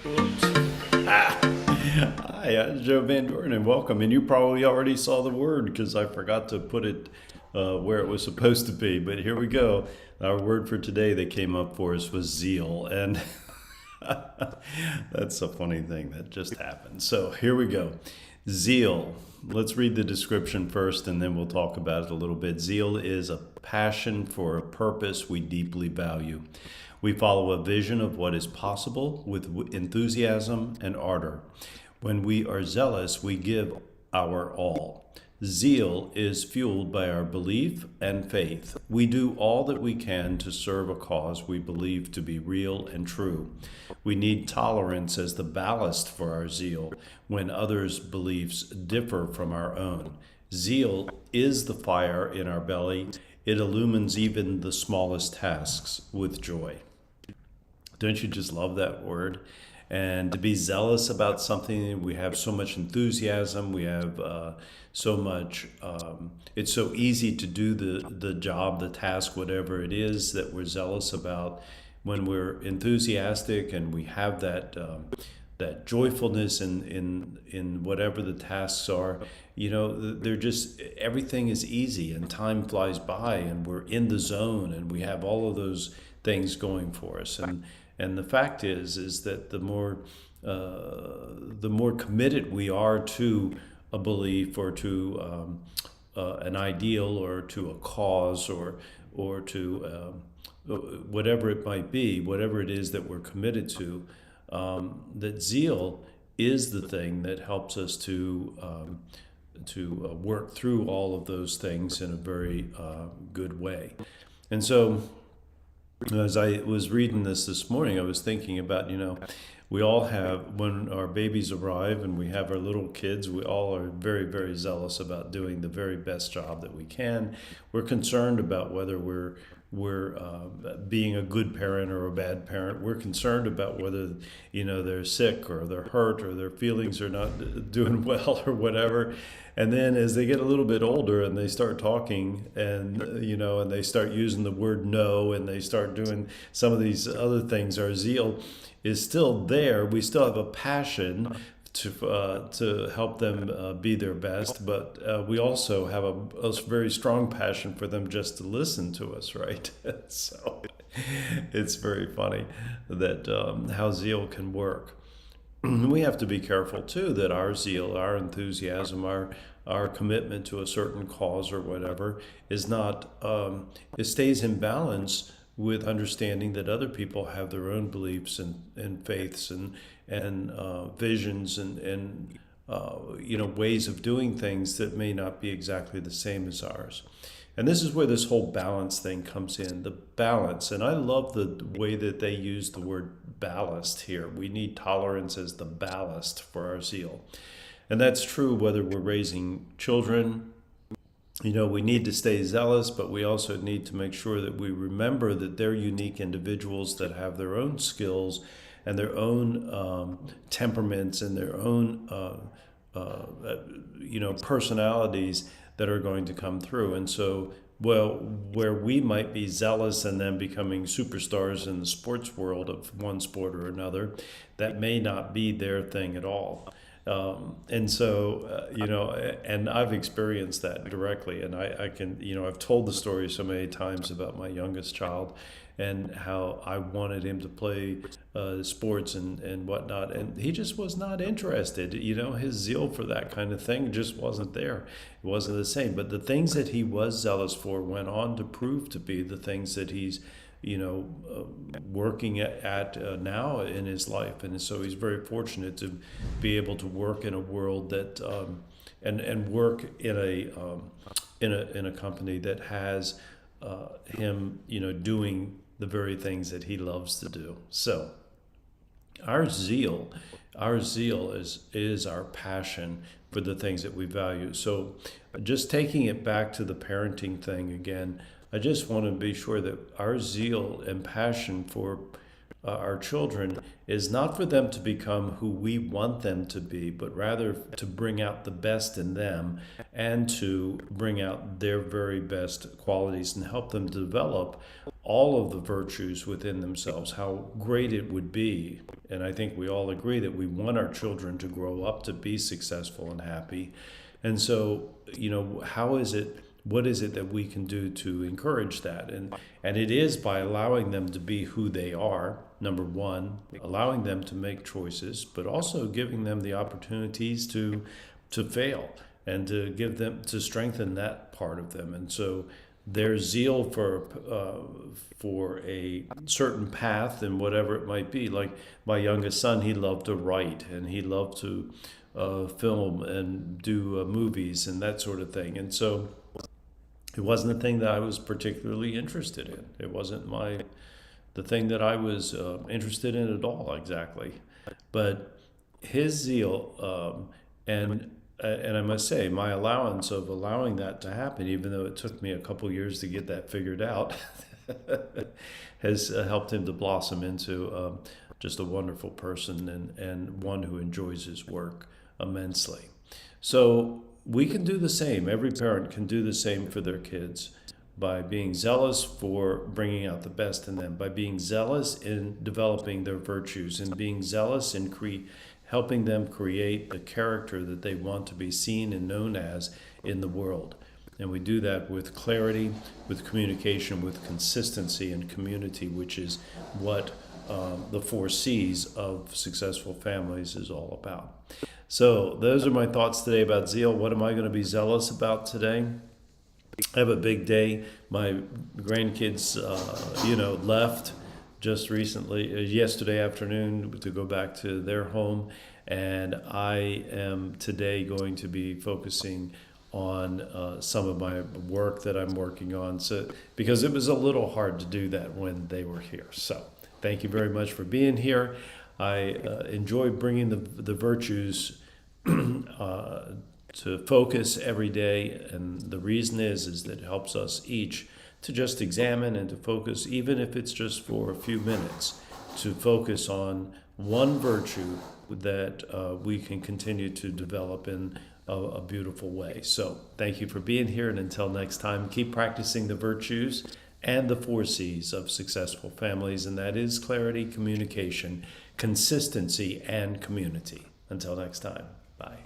Oops. Hi, I'm Joe Van Doren, and welcome. And you probably already saw the word because I forgot to put it where it was supposed to be. But here we go. Our word for today that came up for us was zeal. And that's a funny thing that just happened. So here we go. Zeal. Let's read the description first and then we'll talk about it a little bit. Zeal is a passion for a purpose we deeply value. We follow a vision of what is possible with enthusiasm and ardor. When we are zealous, we give our all. Zeal is fueled by our belief and faith. We do all that we can to serve a cause we believe to be real and true. We need tolerance as the ballast for our zeal when others' beliefs differ from our own. Zeal is the fire in our belly. It illumines even the smallest tasks with joy. Don't you just love that word? And to be zealous about something, we have so much enthusiasm, we have so much, it's so easy to do the job, the task, whatever it is that we're zealous about. When we're enthusiastic and we have that joyfulness in whatever the tasks are, they're just, everything is easy and time flies by and we're in the zone and we have all of those things going for us. And the fact is that the more committed we are to a belief or to an ideal or to a cause or to whatever it might be, whatever it is that we're committed to, that zeal is the thing that helps us to work through all of those things in a very good way. And so, as I was reading this morning, I was thinking about, we all have, when our babies arrive and we have our little kids, we all are very, very zealous about doing the very best job that we can. We're concerned about whether we're being a good parent or a bad parent. We're concerned about whether, they're sick or they're hurt or their feelings are not doing well or whatever. And then as they get a little bit older and they start talking and, and they start using the word no and they start doing some of these other things, our zeal is still there. We still have a passion to help them be their best, but we also have a very strong passion for them just to listen to us, right? So it's very funny that how zeal can work. We have to be careful too that our zeal, our enthusiasm, our commitment to a certain cause or whatever is not it stays in balance with understanding that other people have their own beliefs and faiths and visions and ways of doing things that may not be exactly the same as ours. And this is where this whole balance thing comes in, the balance. And I love the way that they use the word ballast here. We need tolerance as the ballast for our zeal. And that's true whether we're raising children. We need to stay zealous, but we also need to make sure that we remember that they're unique individuals that have their own skills and their own temperaments and their own, personalities that are going to come through. And so, where we might be zealous and then becoming superstars in the sports world of one sport or another, that may not be their thing at all. And so, and I've experienced that directly. And I can, I've told the story so many times about my youngest child and how I wanted him to play sports and whatnot. And he just was not interested. His zeal for that kind of thing just wasn't there. It wasn't the same. But the things that he was zealous for went on to prove to be the things that he's working at now in his life. And so he's very fortunate to be able to work in a world that and work in a company that has him doing the very things that he loves to do. So our zeal is our passion for the things that we value. So just taking it back to the parenting thing again, I just want to be sure that our zeal and passion for our children is not for them to become who we want them to be, but rather to bring out the best in them and to bring out their very best qualities and help them develop all of the virtues within themselves. How great it would be, and I think we all agree that we want our children to grow up to be successful and happy. And so, how is it? What is it that we can do to encourage that? And it is by allowing them to be who they are, number one, allowing them to make choices, but also giving them the opportunities to fail and to give them to strengthen that part of them. And so their zeal for a certain path and whatever it might be. Like my youngest son, he loved to write and he loved to film and do movies and that sort of thing. And so it wasn't a thing that I was particularly interested in. It wasn't the thing that I was interested in at all, exactly. But his zeal and I must say, my allowance of allowing that to happen, even though it took me a couple years to get that figured out, has helped him to blossom into just a wonderful person and one who enjoys his work immensely. So we can do the same. Every parent can do the same for their kids by being zealous for bringing out the best in them, by being zealous in developing their virtues, and being zealous in helping them create the character that they want to be seen and known as in the world. And we do that with clarity, with communication, with consistency and community, which is what the 4 C's of successful families is all about. So those are my thoughts today about zeal. What am I going to be zealous about today? I have a big day. My grandkids, left just recently, yesterday afternoon, to go back to their home. And I am today going to be focusing on some of my work that I'm working on. So, because it was a little hard to do that when they were here. So thank you very much for being here. I enjoy bringing the virtues to focus every day, and the reason is that it helps us each to just examine and to focus, even if it's just for a few minutes, to focus on one virtue that we can continue to develop in a beautiful way. So thank you for being here, and until next time, keep practicing the virtues and the 4 C's of successful families, and that is clarity, communication, consistency, and community. Until next time, bye.